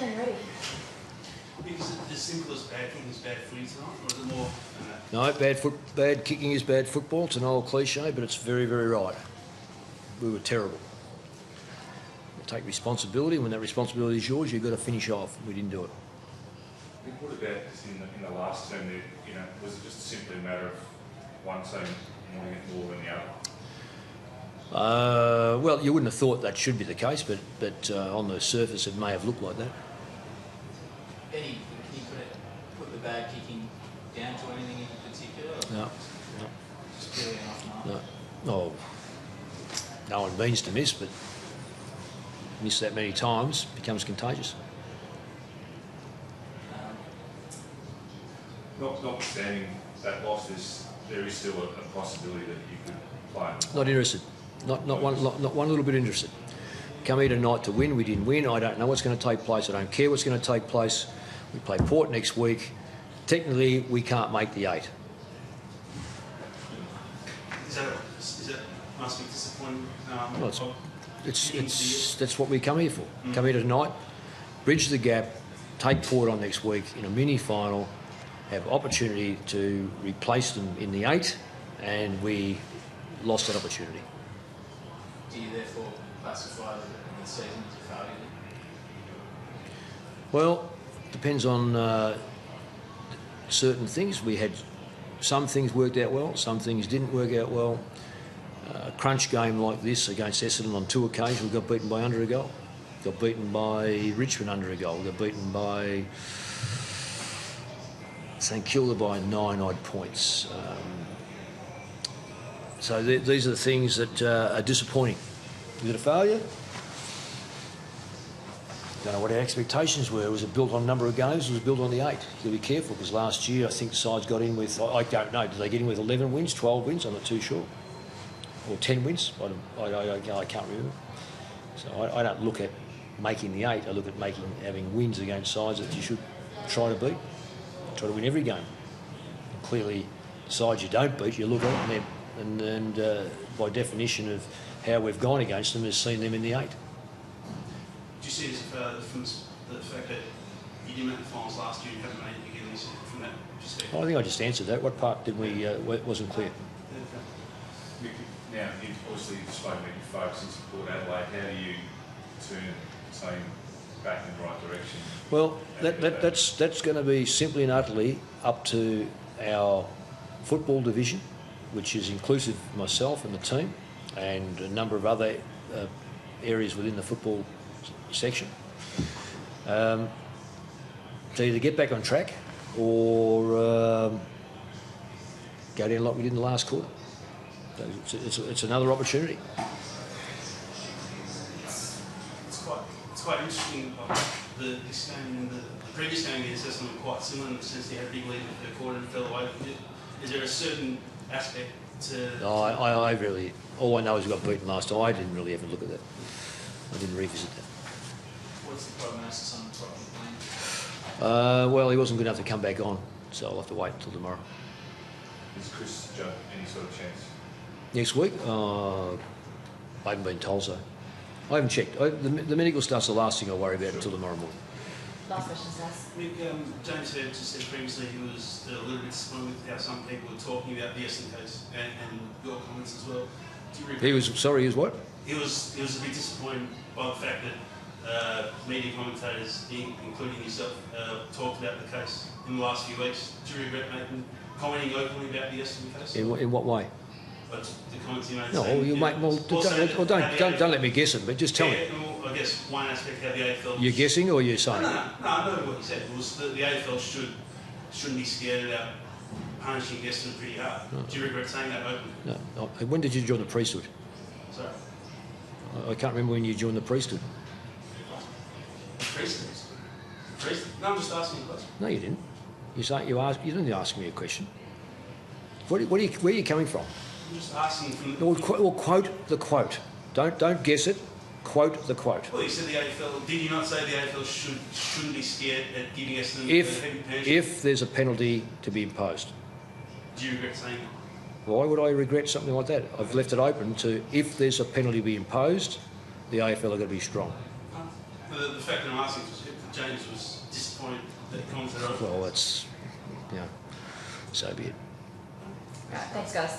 and ready. Is it as simple as bad kicking is bad footy tonight, or is it more than that? No, bad kicking is bad football. It's an old cliche, but it's very, very right. We were terrible. You take responsibility. When that responsibility is yours, you've got to finish off. We didn't do it. What about just in the last term there, was it just simply a matter of one team wanting it more than the other? Well, you wouldn't have thought that should be the case, but on the surface it may have looked like that. Can you put the bad kicking down to anything in particular? No. Just purely enough mark? No. Oh, no one means to miss, but miss that many times becomes contagious. Notwithstanding that loss, there is still a possibility that you could play. Not interested. Not one little bit interested. Come here tonight to win. We didn't win. I don't know what's going to take place. I don't care what's going to take place. We play Port next week. Technically, we can't make the 8. Is that must be disappointing? Well, that's what we come here for. Come here tonight, bridge the gap, take Port on next week in a mini final, have opportunity to replace them in the 8, and we lost that opportunity. Do you therefore classify the season as a failure? Well, depends on certain things. We had some things worked out well, some things didn't work out well. A crunch game like this against Essendon on 2 occasions, we got beaten by under a goal. Got beaten by Richmond under a goal. We got beaten by St Kilda by 9 odd points. So these are the things that are disappointing. Was it a failure? Don't know what our expectations were. Was it built on a number of games? Was it built on the 8? You've got to be careful because last year I think the sides got in with, I don't know, did they get in with 11 wins, 12 wins? I'm not too sure. Or 10 wins? I can't remember. So I don't look at making the 8. I look at having wins against sides that you should try to beat. Try to win every game. And clearly, the sides you don't beat, you look at them and by definition of how we've gone against them has seen them in the 8. Do you see it as a failure from the fact that you didn't make the finals last year and haven't made it again this year from that perspective? I think I just answered that. What part did we wasn't clear? Now, you've obviously spoken about your focus since Port Adelaide. How do you turn the team back in the right direction? Well, that's going to be simply and utterly up to our football division, which is inclusive of myself and the team and a number of other areas within the football section. To either get back on track or go down like we did in the last quarter. It's another opportunity. It's quite interesting. This game and the previous game against Essendon were quite similar in the sense they had a big lead in the third quarter and fell away. Is there a certain aspect to? No, I really. All I know is we got beaten last time. I didn't really ever look at that. I didn't revisit that. What's the prognosis on the problem? Well, he wasn't good enough to come back on, so I'll have to wait until tomorrow. Is Chris Judd any sort of chance? Next week? I haven't been told so. I haven't checked. The medical stuff's the last thing I worry about until tomorrow morning. Last question, Saz. Mick, James Herbert just said previously he was a little bit disappointed with how some people were talking about the Essendon case and your comments as well. Do you regret? He was what? He was a bit disappointed by the fact that media commentators, including yourself, talked about the case in the last few weeks. Do you regret commenting openly about the Essendon case? In what way? But the comments you made. No, you make well. Don't let me guess it, but just tell me. Well, I guess one aspect how the AFL. You're guessing or you're saying? No, I know what you said. It was the AFL shouldn't be scared about punishing Essendon pretty hard. No. Do you regret saying that openly? No. When did you join the priesthood? Sorry. I can't remember when you joined the priesthood. Priesthood? No, I'm just asking a question. No, you didn't. You didn't ask me a question. Where are you coming from? I'm just asking from. Well, quote the quote. Don't guess it. Quote the quote. Well, you said the AFL. Did you not say the AFL shouldn't be scared at giving Essendon a heavy punishment? If there's a penalty to be imposed. Do you regret saying that? Why would I regret something like that? I've left it open to if there's a penalty to be imposed, the AFL are going to be strong. The fact that I'm asking is if James was disappointed that he commented on it. Well, that's, you know, so be it. Right, thanks, guys.